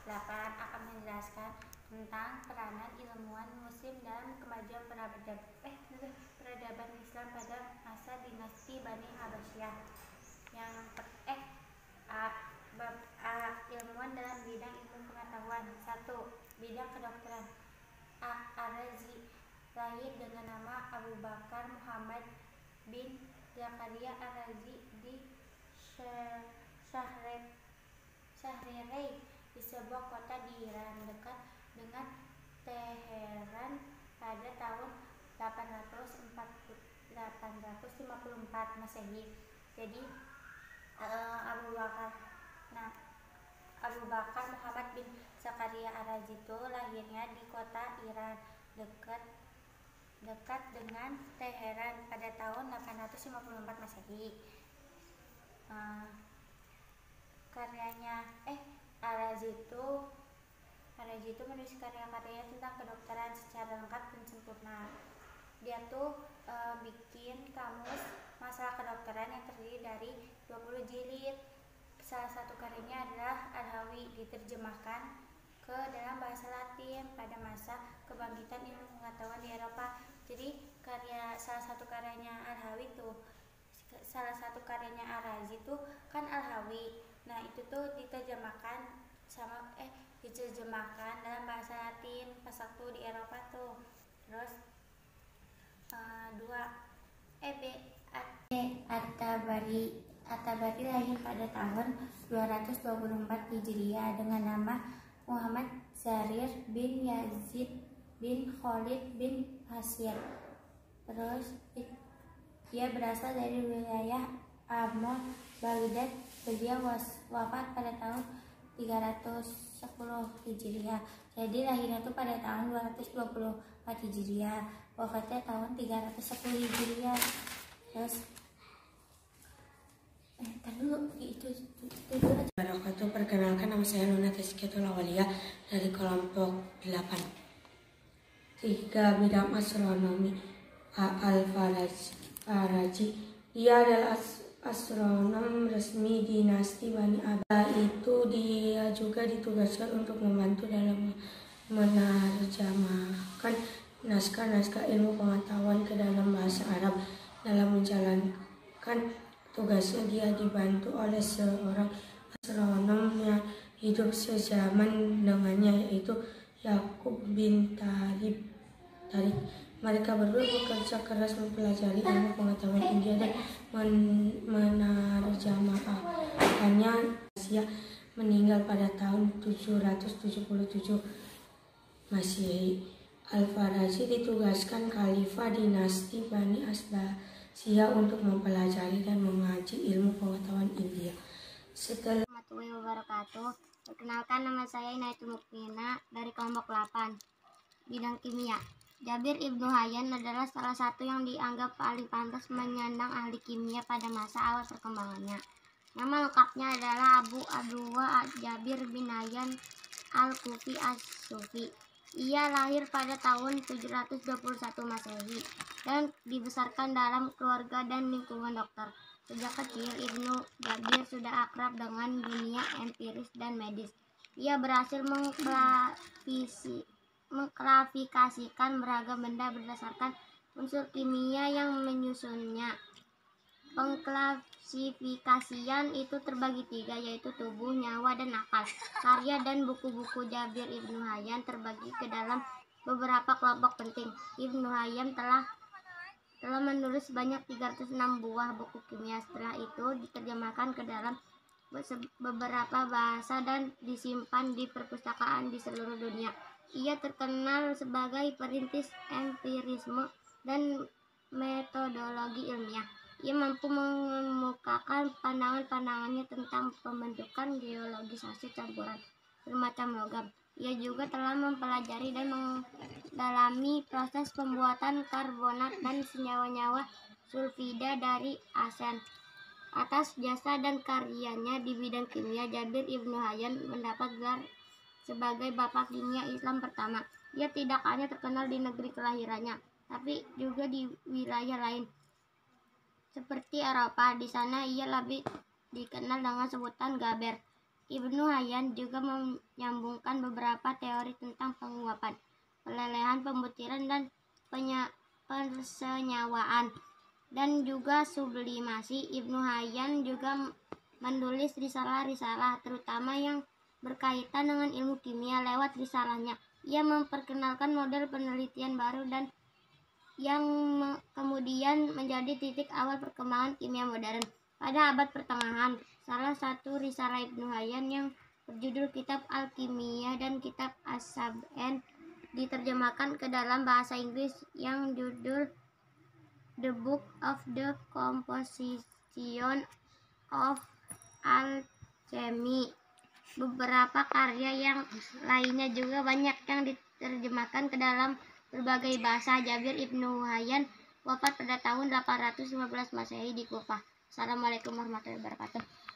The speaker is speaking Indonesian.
8 akan menjelaskan tentang peranan ilmuwan Muslim dalam kemajuan peradaban Islam pada masa dinasti Bani Abbasiyah. Bab A. Ilmuwan dalam bidang ilmu pengetahuan. 1. Bidang kedokteran. A. Ar-Razi lahir dengan nama Abu Bakar Muhammad bin Zakaria Ar-Razi di Shahriyarai, di sebuah kota di Iran dekat dengan Teheran pada tahun 854 Masehi. Jadi Abu Bakar Muhammad bin Zakaria Ar-Razi itu lahirnya di kota Iran dekat dengan Teheran pada tahun 854 Masehi. Ar-Razi itu menulis karya-karyanya tentang kedokteran secara lengkap dan sempurna. Dia tuh bikin kamus masalah kedokteran yang terdiri dari 20 jilid. Salah satu karyanya adalah Al-Hawi, diterjemahkan ke dalam bahasa Latin pada masa kebangkitan ilmu pengetahuan di Eropa. Jadi salah satu karyanya Ar-Razi itu kan Al-Hawi. Nah, itu tuh diterjemahkan dalam bahasa Latin pas waktu di Eropa tuh. Terus 2. At-Tabari lahir pada tahun 224 Hijriah dengan nama Muhammad Zarir bin Yazid bin Khalid bin Hasir. Terus dia berasal dari wilayah Amon, Baghdad. Beliau wafat pada tahun 310 Hijriah. Jadi lahirnya itu pada tahun 224 Hijriah, wafatnya tahun 310 Hijriah. Terus Barakatuh. Perkenalkan, nama saya Nuna Tazkiyatul Awaliyah dari kelompok 8. 3. Bidang astronomi. A. Al-Faraji. Dia adalah astronom resmi dinasti Bani Abbasiyah. Dia juga ditugaskan untuk membantu dalam menerjemahkan naskah-naskah ilmu pengetahuan ke dalam bahasa Arab. Dalam menjalankan tugasnya, dia dibantu oleh seorang astronom yang hidup sezaman dengannya, yaitu Yakub bin Tarik. Mereka berdua bekerja keras mempelajari ilmu pengetahuan India dan menerjemahkannya. Dia meninggal pada tahun 777 Masehi. Al-Faraji ditugaskan khalifah dinasti Bani Abbasiyah untuk mempelajari dan mengaji ilmu pengetahuan India. Setelah Warahmatullahi wabarakatuh. Perkenalkan, nama saya Inayatu Mukmina dari kelompok 8, bidang kimia. Jabir Ibnu Hayyan adalah salah satu yang dianggap paling pantas menyandang ahli kimia pada masa awal perkembangannya. Nama lengkapnya adalah Abu Abdullah Jabir bin Hayyan Al-Kufi As-Sufi. Ia lahir pada tahun 721 Masehi dan dibesarkan dalam keluarga dan lingkungan dokter. Sejak kecil, Ibnu Jabir sudah akrab dengan dunia empiris dan medis. Ia berhasil mengklasifikasikan beragam benda berdasarkan unsur kimia yang menyusunnya. Pengklasifikasian itu terbagi 3, yaitu tubuh, nyawa, dan akal. Karya dan buku-buku Jabir Ibnu Hayyan terbagi ke dalam beberapa kelompok penting. Ibnu Hayyan telah menulis sebanyak 306 buah buku kimia. Setelah itu diterjemahkan ke dalam beberapa bahasa dan disimpan di perpustakaan di seluruh dunia. Ia terkenal sebagai perintis empirisme dan metodologi ilmiah. Ia mampu mengemukakan pandangan-pandangannya tentang pembentukan geologisasi campuran bermacam logam. Ia juga telah mempelajari dan mendalami proses pembuatan karbonat dan senyawa-nyawa sulfida dari arsen. Atas jasa dan karyanya di bidang kimia, Jabir Ibnu Hayyan mendapat gelar sebagai bapak kimia Islam pertama. Ia tidak hanya terkenal di negeri kelahirannya, tapi juga di wilayah lain seperti Eropa. Di sana ia lebih dikenal dengan sebutan Gaber. Ibnu Hayyan juga menyambungkan beberapa teori tentang penguapan, pelelehan, pembutiran, dan persenyawaan, dan juga sublimasi. Ibnu Hayyan juga menulis risalah-risalah, terutama yang berkaitan dengan ilmu kimia. Lewat risalahnya, ia memperkenalkan model penelitian baru dan yang kemudian menjadi titik awal perkembangan kimia modern. Pada abad pertengahan, salah satu risalah Ibnu Hayyan yang berjudul Kitab Al-Kimiyah dan Kitab As-Sab'en diterjemahkan ke dalam bahasa Inggris yang judul The Book of the Composition of Alchemy. Beberapa karya yang lainnya juga banyak yang diterjemahkan ke dalam berbagai bahasa. Jabir Ibnu Hayyan wafat pada tahun 815 Masehi di Kufah. Assalamualaikum warahmatullahi wabarakatuh.